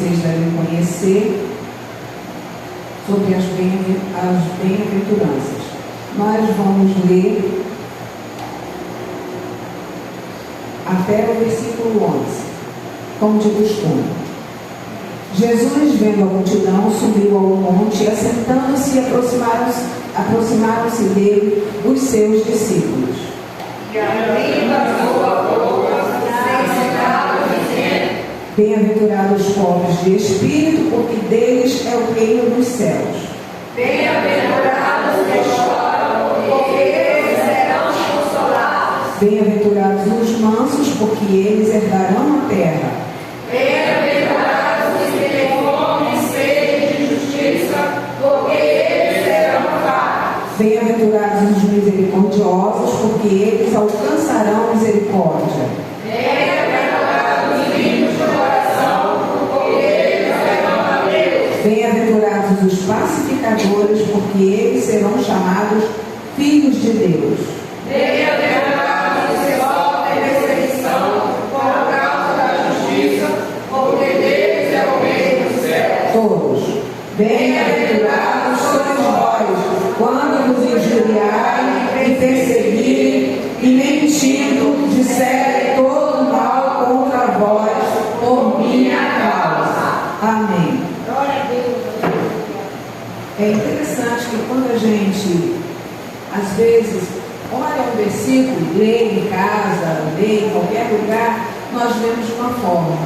vocês devem conhecer sobre as bem-aventuranças. Nós vamos ler até o versículo 11, como de costume. Jesus, vendo a multidão, subiu ao monte e, assentando-se, aproximaram-se dele os seus discípulos. Bem-aventurados os pobres de espírito, porque deles é o reino dos céus. Bem-aventurados que choram, porque eles serão consolados. Bem-aventurados os mansos, porque eles herdarão a terra. Bem-aventurados os que têm fome e sede de justiça, porque eles serão fartos. Bem-aventurados os misericordiosos, porque eles alcançarão misericórdia. Bem-aventurados os limpos de coração, porque eles serão a Deus. Bem-aventurados os pacificadores, porque eles serão chamados filhos de Deus. Bem-aventurados os que sofrem perseguição por causa da justiça, porque deles é o reino dos céus. Todos. Bem-aventurados sois vós, quando vos injuriarem e perseguirem, e mentindo, disserem todo mal contra vós, por minha causa. Amém. É interessante que quando a gente, às vezes, olha um versículo, lê em casa, lê em qualquer lugar, nós lemos de uma forma.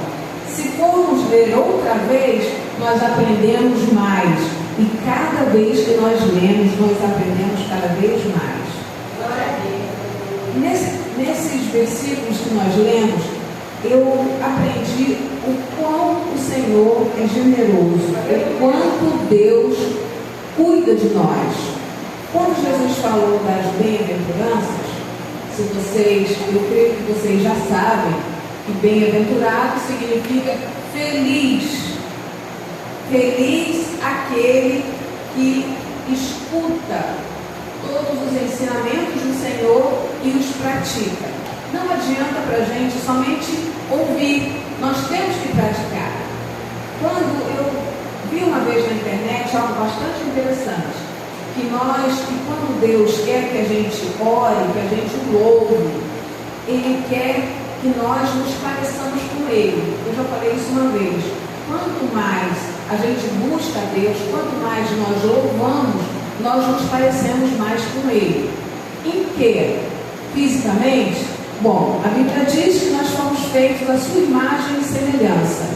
Se formos ler outra vez, nós aprendemos mais. E cada vez que nós lemos, nós aprendemos cada vez mais. Nesses versículos que nós lemos, eu aprendi o quão o Senhor é generoso, o quanto Deus cuida de nós. Quando Jesus falou das bem-aventuranças, eu creio que vocês já sabem que bem-aventurado significa feliz. Feliz aquele que escuta todos os ensinamentos do Senhor e os pratica. Não adianta para a gente somente ouvir, nós temos que praticar. Quando eu vi uma vez na internet algo bastante interessante, que quando Deus quer que a gente ore, que a gente o louve, Ele quer que nós nos pareçamos com Ele. Eu já falei isso uma vez. Quanto mais a gente busca a Deus, quanto mais nós louvamos, nós nos parecemos mais com Ele. Em que? Fisicamente? Bom, a Bíblia diz que nós fomos feitos à sua imagem e semelhança.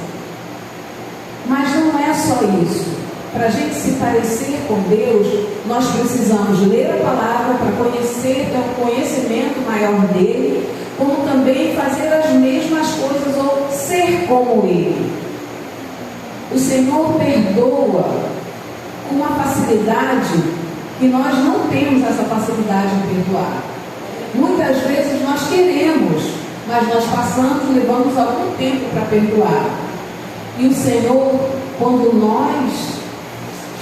Mas não é só isso. Para a gente se parecer com Deus, nós precisamos ler a palavra para conhecer, ter um conhecimento maior dele, como também fazer as mesmas coisas ou ser como Ele. O Senhor perdoa com uma facilidade que nós não temos essa facilidade de perdoar. Muitas vezes nós queremos, mas nós levamos algum tempo para perdoar. E o Senhor, quando nós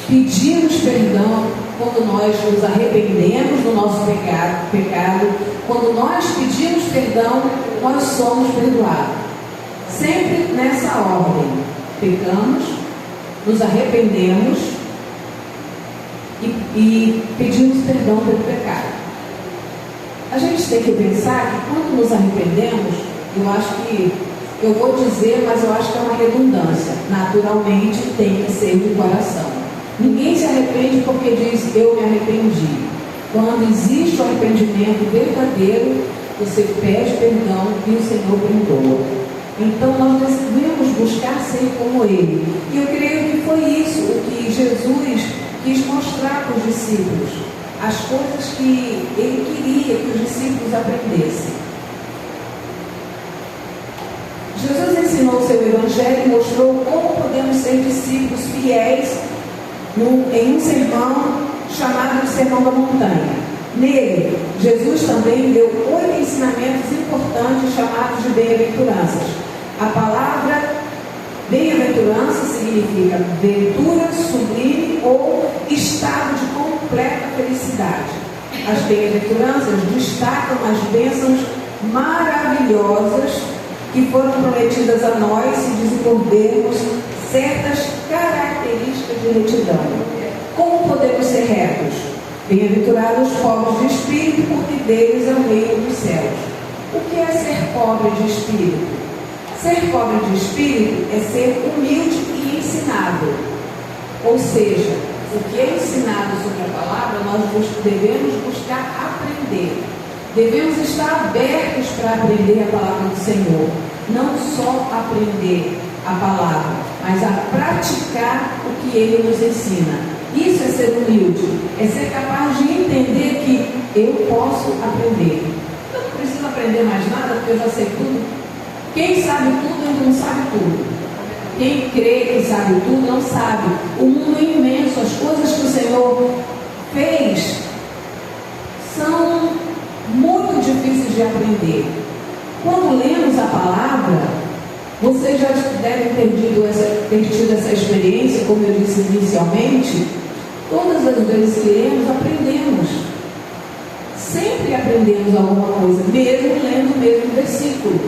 pedimos perdão, quando nós nos arrependemos do nosso pecado, quando nós pedimos perdão, nós somos perdoados. Sempre nessa ordem. Pecamos, nos arrependemos e pedimos perdão pelo pecado. A gente tem que pensar que quando nos arrependemos, eu vou dizer, mas eu acho que é uma redundância. Naturalmente tem que ser do coração. Ninguém se arrepende porque diz, eu me arrependi. Quando existe o arrependimento verdadeiro, você pede perdão e o Senhor perdoa. Então nós devemos buscar ser como Ele. E eu creio que foi isso o que Jesus quis mostrar para os discípulos. As coisas que Ele queria que os discípulos aprendessem. Jesus ensinou o seu Evangelho e mostrou como podemos ser discípulos fiéis em um sermão chamado de Sermão da Montanha. Nele, Jesus também deu 8 ensinamentos importantes chamados de bem-aventuranças. A palavra bem-aventurança significa ventura sublime ou estado de completa felicidade. As bem-aventuranças destacam as bênçãos maravilhosas que foram prometidas a nós se desenvolvermos certas características de retidão. Como podemos ser retos? Bem-aventurados os pobres de espírito, porque deles é o reino dos céus. O que é ser pobre de espírito? Ser pobre de espírito é ser humilde e ensinado. Ou seja, o que é ensinado sobre a palavra, nós devemos buscar aprender. Devemos estar abertos para aprender a palavra do Senhor. Não só aprender a palavra, mas a praticar o que Ele nos ensina. Isso é ser humilde, é ser capaz de entender que eu posso aprender. Eu não preciso aprender mais nada, porque eu já sei tudo. Quem sabe tudo ainda não sabe tudo. Quem crê que sabe tudo não sabe. O mundo é imenso, as coisas que o Senhor fez são muito difíceis de aprender. Quando lemos a palavra, vocês já devem ter tido essa experiência, como eu disse inicialmente. Todas as vezes que lemos, aprendemos. Sempre aprendemos alguma coisa, mesmo lendo o mesmo versículo.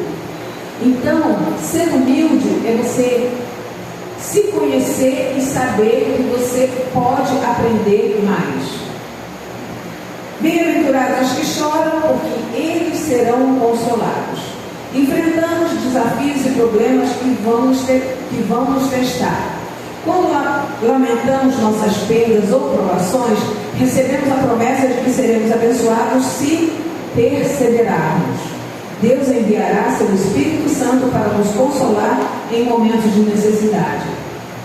Então, ser humilde é você se conhecer e saber que você pode aprender mais. Bem-aventurados os que choram, porque eles serão consolados. Enfrentamos desafios e problemas que vão nos testar. Quando lamentamos nossas perdas ou provações, recebemos a promessa de que seremos abençoados se perseverarmos. Deus enviará seu Espírito Santo para nos consolar em momentos de necessidade.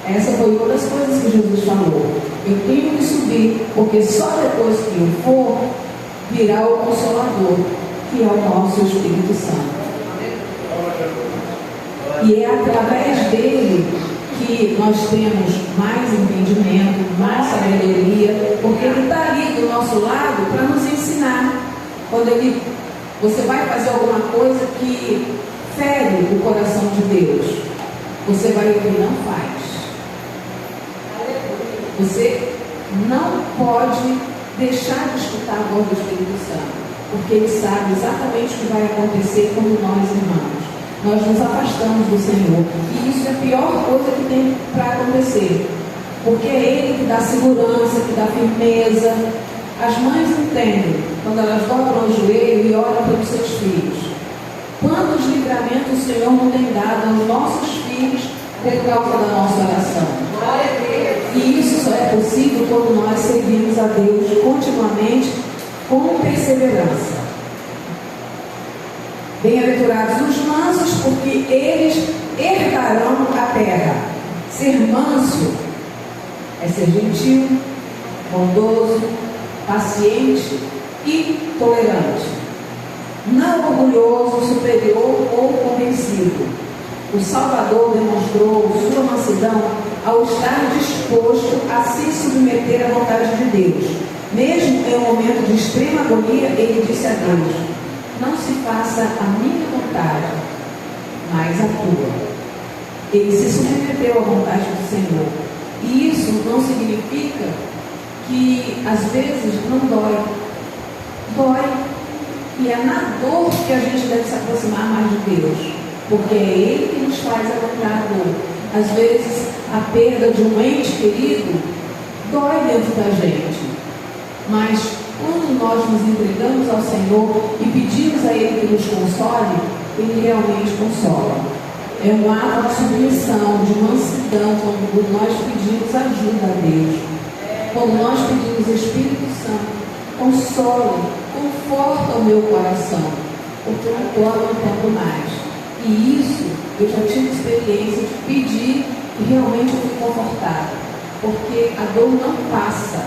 Essa foi uma das coisas que Jesus falou. Eu tenho que subir, porque só depois que eu for, virá o Consolador, que é o nosso Espírito Santo. E é através dele que nós temos mais entendimento, mais sabedoria, porque ele está ali do nosso lado para nos ensinar. Quando você vai fazer alguma coisa que fere o coração de Deus, você vai ouvir, não faz. Você não pode deixar de escutar a voz do Espírito Santo, porque ele sabe exatamente o que vai acontecer quando nós irmãos. Nós nos afastamos do Senhor. E isso é a pior coisa que tem para acontecer. Porque é Ele que dá segurança, que dá firmeza. As mães entendem quando elas dobram o joelho e oram pelos seus filhos. Quantos livramentos o Senhor não tem dado aos nossos filhos por causa da nossa oração. E isso só é possível quando nós servimos a Deus continuamente com perseverança. Bem-aventurados os mansos, porque eles herdarão a terra. Ser manso é ser gentil, bondoso, paciente e tolerante. Não orgulhoso, superior ou convencido. O Salvador demonstrou sua mansidão ao estar disposto a se submeter à vontade de Deus. Mesmo em um momento de extrema agonia, ele disse a Deus: não se faça a minha vontade, mas a tua. Ele se submeteu à vontade do Senhor. E isso não significa que às vezes não dói. Dói. E é na dor que a gente deve se aproximar mais de Deus. Porque é Ele que nos faz aguentar a dor. Às vezes a perda de um ente querido dói dentro da gente. Mas quando nós nos entregamos ao Senhor e pedimos a Ele que nos console, Ele realmente consola. É um ato de submissão, de mansidão, quando nós pedimos ajuda a Deus. Quando nós pedimos Espírito Santo, consola, conforta o meu coração, porque eu não aguentando mais. E isso, eu já tive experiência de pedir e realmente eu fui confortada. Porque a dor não passa,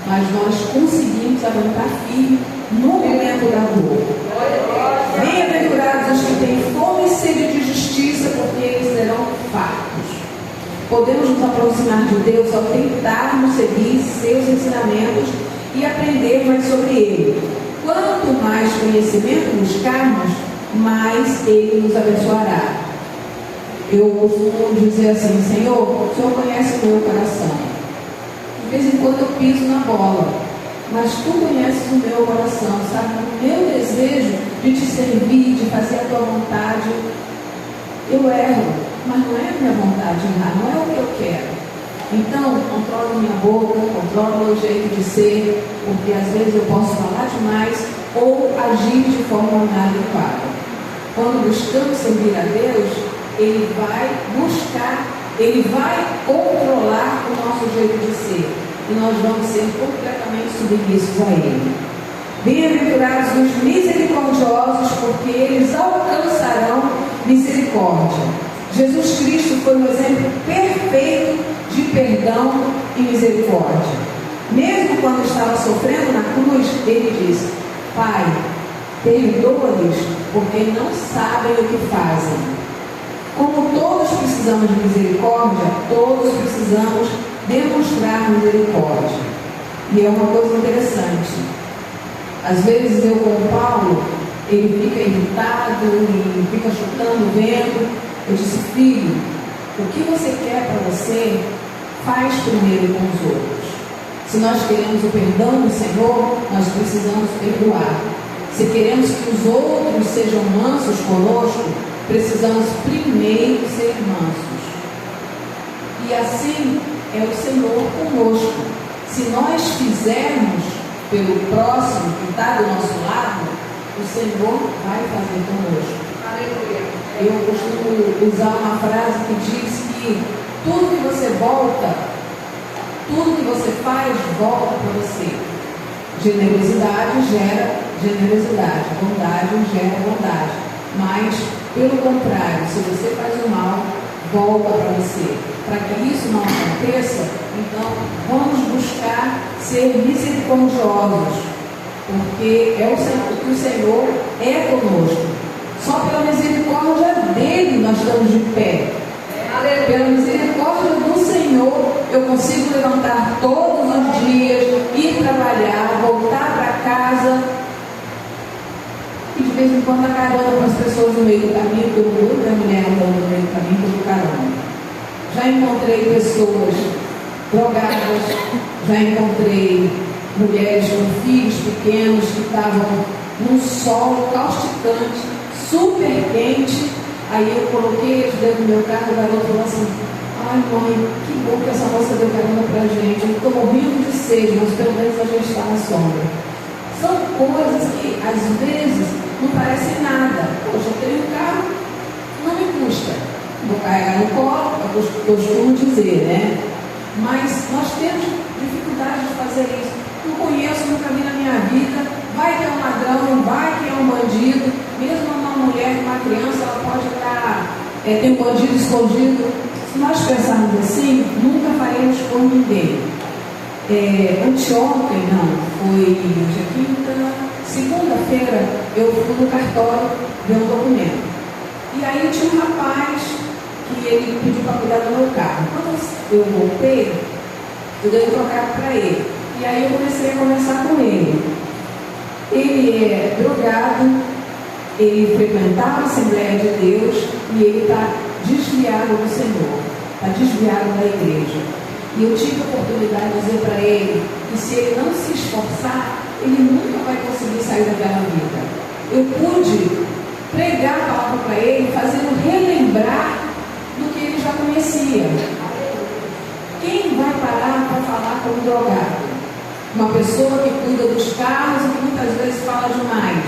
mas nós conseguimos aguentar firme no momento da dor. Bem-aventurados os que têm fome e sede de justiça, porque eles serão fartos. Podemos nos aproximar de Deus ao tentarmos seguir seus ensinamentos e aprender mais sobre Ele. Quanto mais conhecimento buscarmos, mais Ele nos abençoará. Eu costumo dizer assim: Senhor, o Senhor conhece o meu coração. De vez em quando eu piso na bola, mas Tu conheces o meu coração, sabe? O meu desejo de Te servir, de fazer a Tua vontade. Eu erro, mas não é a minha vontade errar, não é o que eu quero. Então, controlo minha boca, controlo meu jeito de ser, porque às vezes eu posso falar demais ou agir de forma inadequada. Quando buscamos servir a Deus, Ele vai buscar, Ele vai controlar o nosso jeito de ser. E nós vamos ser completamente submissos a Ele. Bem-aventurados os misericordiosos, porque eles alcançarão misericórdia. Jesus Cristo foi um exemplo perfeito de perdão e misericórdia. Mesmo quando estava sofrendo na cruz, Ele disse: Pai, perdoa-lhes, porque não sabem o que fazem. Como todos precisamos de misericórdia, todos precisamos demonstrar misericórdia. E é uma coisa interessante. Às vezes eu com o Paulo, ele fica irritado e fica chutando o vento. Eu disse: filho, o que você quer para você, faz primeiro com os outros. Se nós queremos o perdão do Senhor, nós precisamos perdoar. Se queremos que os outros sejam mansos conosco, precisamos primeiro ser mansos. E assim é o Senhor conosco. Se nós fizermos pelo próximo que está do nosso lado, o Senhor vai fazer conosco. Aleluia. Eu costumo usar uma frase que diz que tudo que você faz, volta para você. Generosidade gera generosidade, bondade gera bondade. Mas, pelo contrário, se você faz o mal, volta para você. Para que isso não aconteça, então vamos buscar ser misericordiosos, porque é o que o Senhor é conosco. Só pela misericórdia dele nós estamos de pé. Pela misericórdia do Senhor, eu consigo levantar todos os dias, ir trabalhar, voltar para casa e de vez em quando dar carona para as pessoas no meio do caminho, todo mundo é mulher andando no meio do caminho, todo carona. Já encontrei pessoas drogadas, já encontrei mulheres com filhos pequenos que estavam num sol causticante, super quente. Aí eu coloquei eles dentro do meu carro, o garoto falou assim: ai mãe, que bom que essa moça deu carona pra gente, eu estou morrendo de sede, mas pelo menos a gente está na sombra. São coisas que às vezes não parecem nada. Poxa, eu tenho um carro, não me custa, vou carregar no colo, eu costumo dizer, né? Mas nós temos dificuldade de fazer isso. Não conheço, nunca vi na minha vida. Vai que é um ladrão, vai que é um bandido. Mesmo uma mulher, uma criança, ela pode estar, tem um bandido escondido. Se nós pensarmos assim, nunca faremos por ninguém. Anteontem, não, foi dia quinta, segunda-feira, eu fui no cartório ver um documento. E aí tinha um rapaz que ele pediu para cuidar do meu carro. Quando eu voltei, eu dei um trocado para ele. E aí eu comecei a conversar com ele. Ele é drogado, ele frequentava a Assembleia de Deus e ele está desviado do Senhor, está desviado da igreja. E eu tive a oportunidade de dizer para ele que se ele não se esforçar, ele nunca vai conseguir sair daquela vida. Eu pude pregar a palavra para ele, fazendo relembrar do que ele já conhecia. Quem vai parar para falar com um drogado? Uma pessoa que cuida dos carros e que muitas vezes fala demais.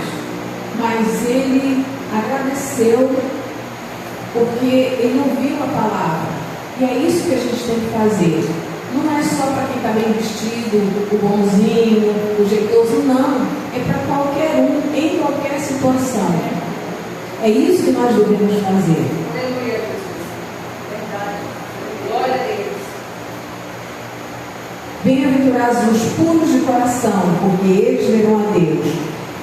Mas ele agradeceu porque ele ouviu a palavra. E é isso que a gente tem que fazer. Não é só para quem está bem vestido, o bonzinho, o jeitoso, não. É para qualquer um, em qualquer situação. É isso que nós devemos fazer. Aleluia, Jesus. Verdade. Glória a Deus. Bem-aventurados os puros de coração, porque eles verão a Deus.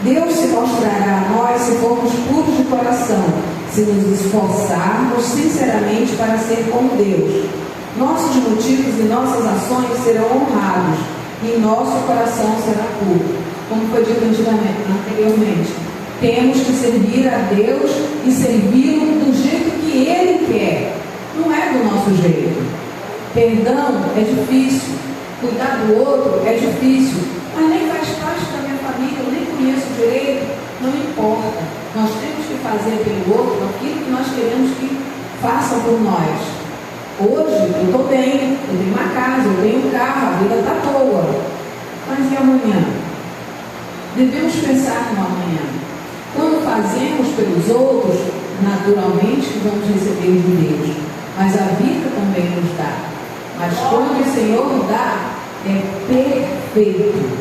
Deus se mostrará a nós se formos puros de coração, se nos esforçarmos sinceramente para ser como Deus. Nossos motivos e nossas ações serão honrados, e nosso coração será puro. Como foi dito anteriormente, temos que servir a Deus e servi-lo do jeito que Ele quer. Não é do nosso jeito. Perdão é difícil. Cuidar do outro é difícil, mas nem faz parte da minha família, eu nem conheço direito, não importa. Nós temos que fazer pelo outro aquilo que nós queremos que façam por nós. Hoje eu estou bem, eu tenho uma casa, eu tenho um carro, a vida está boa. Mas e amanhã? Devemos pensar no amanhã. Quando fazemos pelos outros, naturalmente vamos receber de Deus. Mas a vida também nos dá. Mas quando o Senhor dá, é perfeito.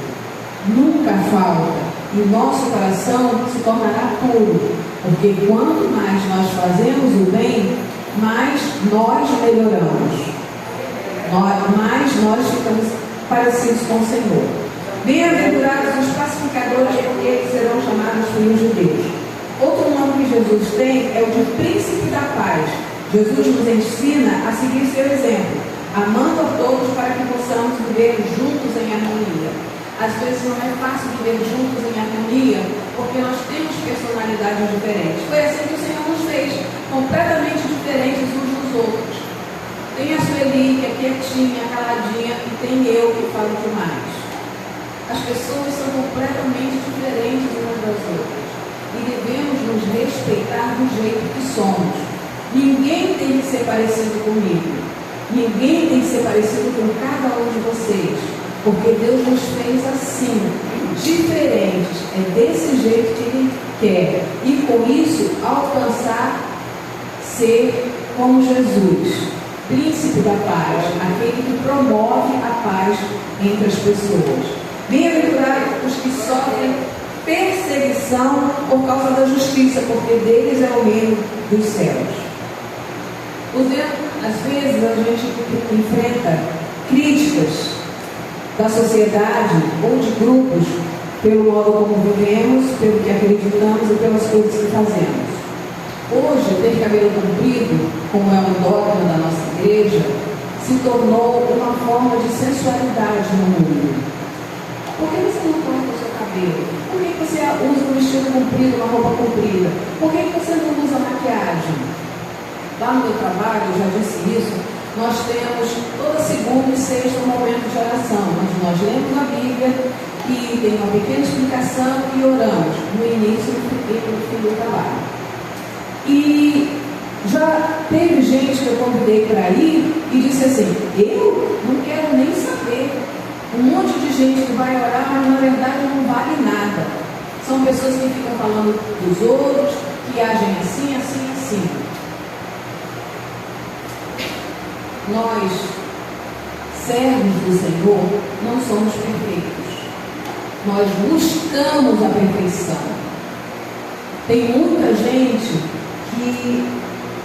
Nunca falta. E nosso coração se tornará puro. Porque quanto mais nós fazemos o bem, mais nós melhoramos. Mais nós ficamos parecidos com o Senhor. Bem-aventurados os pacificadores, porque eles serão chamados filhos de Deus. Outro nome que Jesus tem é o de príncipe da paz. Jesus nos ensina a seguir seu exemplo, amando a todos para que possamos viver juntos em harmonia. Às vezes não é fácil viver juntos em harmonia, porque nós temos personalidades diferentes. Foi assim que o Senhor nos fez, completamente diferentes uns dos outros. Tem a Sueli, que é quietinha, caladinha, e tem eu, que falo demais. As pessoas são completamente diferentes umas das outras. E devemos nos respeitar do jeito que somos. Ninguém tem que ser parecido comigo. Ninguém tem que ser parecido com cada um de vocês. Porque Deus nos fez assim, diferentes. É desse jeito que Ele quer. E com isso, alcançar ser como Jesus, príncipe da paz, aquele que promove a paz entre as pessoas. Bem-aventurados os que sofrem perseguição por causa da justiça, porque deles é o reino dos céus. Às vezes a gente enfrenta críticas da sociedade ou de grupos pelo modo como vivemos, pelo que acreditamos e pelas coisas que fazemos. Hoje, ter cabelo comprido, como é um dogma da nossa igreja, se tornou uma forma de sensualidade no mundo. Por que você não corta o seu cabelo? Por que você usa um vestido comprido, uma roupa comprida? Por que você não usa maquiagem? Lá no meu trabalho, eu já disse isso, nós temos toda segunda e sexta um momento de oração, onde nós lemos a Bíblia e tem uma pequena explicação e oramos no início e no fim do trabalho. E já teve gente que eu convidei para ir e disse assim: eu não quero nem saber. Um monte de gente que vai orar, mas na verdade não vale nada. São pessoas que ficam falando dos outros, que agem assim, assim, assim. Nós, servos do Senhor, não somos perfeitos. Nós buscamos a perfeição. Tem muita gente que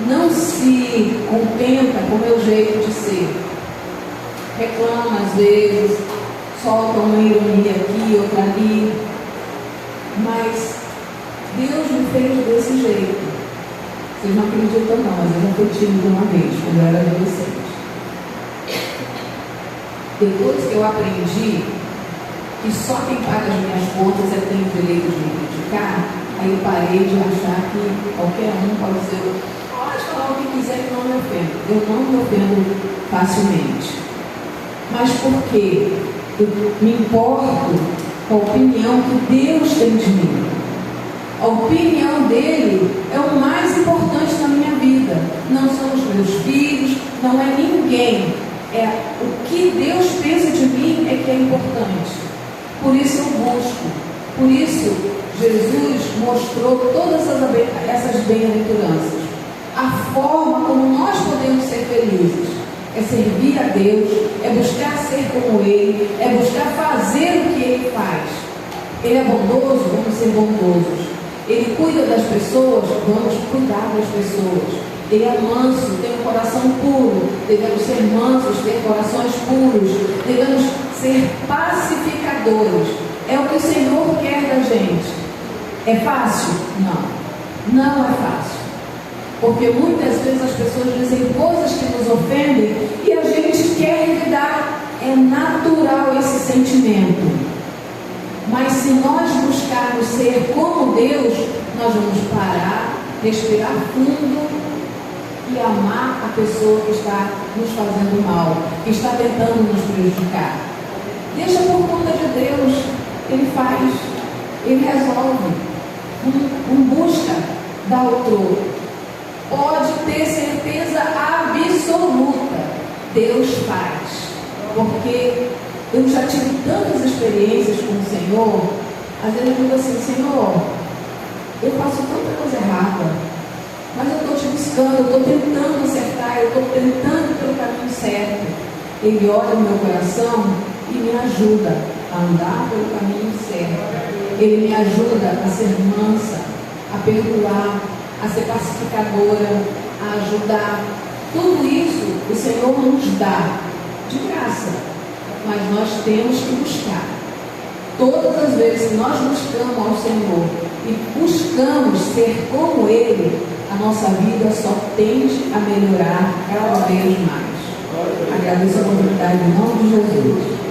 não se contenta com o meu jeito de ser. Reclama às vezes, solta uma ironia aqui, outra ali. Mas Deus me fez desse jeito. Vocês não acreditam não, mas eu já fui tímida uma vez, quando eu era adolescente. Depois que eu aprendi que só quem paga as minhas contas é que tem o direito de me criticar, aí eu parei de achar que qualquer um pode dizer, pode falar o que quiser que não me ofenda. Eu não me ofendo facilmente. Mas por quê? Eu me importo com a opinião que Deus tem de mim. A opinião dele é o mais importante na minha vida. Não são os meus filhos, não é ninguém. É o que Deus pensa de mim é que é importante. Por isso eu busco. Por isso Jesus mostrou todas essas bem-aventuranças. A forma como nós podemos ser felizes é servir a Deus, é buscar ser como Ele, é buscar fazer o que Ele faz. Ele é bondoso, vamos ser bondosos. Ele cuida das pessoas, vamos cuidar das pessoas. Ele é manso, tem um coração puro. Devemos ser mansos, ter corações puros. Devemos ser pacificadores. É o que o Senhor quer da gente. É fácil? Não. Não é fácil. Porque muitas vezes as pessoas dizem coisas que nos ofendem e a gente quer revidar. É natural esse sentimento. Mas se nós buscarmos ser como Deus, nós vamos parar, respirar fundo e amar a pessoa que está nos fazendo mal, que está tentando nos prejudicar. Deixa por conta de Deus. Ele faz, Ele resolve. Não busca dar o troco. pode ter certeza absoluta, Deus faz. Porque eu já tive tantas experiências com o Senhor, às vezes eu digo assim, Senhor, eu faço tanta coisa errada, mas eu estou te buscando, eu estou tentando acertar, eu estou tentando pelo caminho certo. Ele olha no meu coração e me ajuda a andar pelo caminho certo. Ele me ajuda a ser mansa, a perdoar, a ser pacificadora, a ajudar. Tudo isso o Senhor nos dá de graça, mas nós temos que buscar. Todas as vezes que nós buscamos ao Senhor e buscamos ser como Ele, a nossa vida só tende a melhorar cada vez mais. Agradeço a oportunidade em nome de Jesus.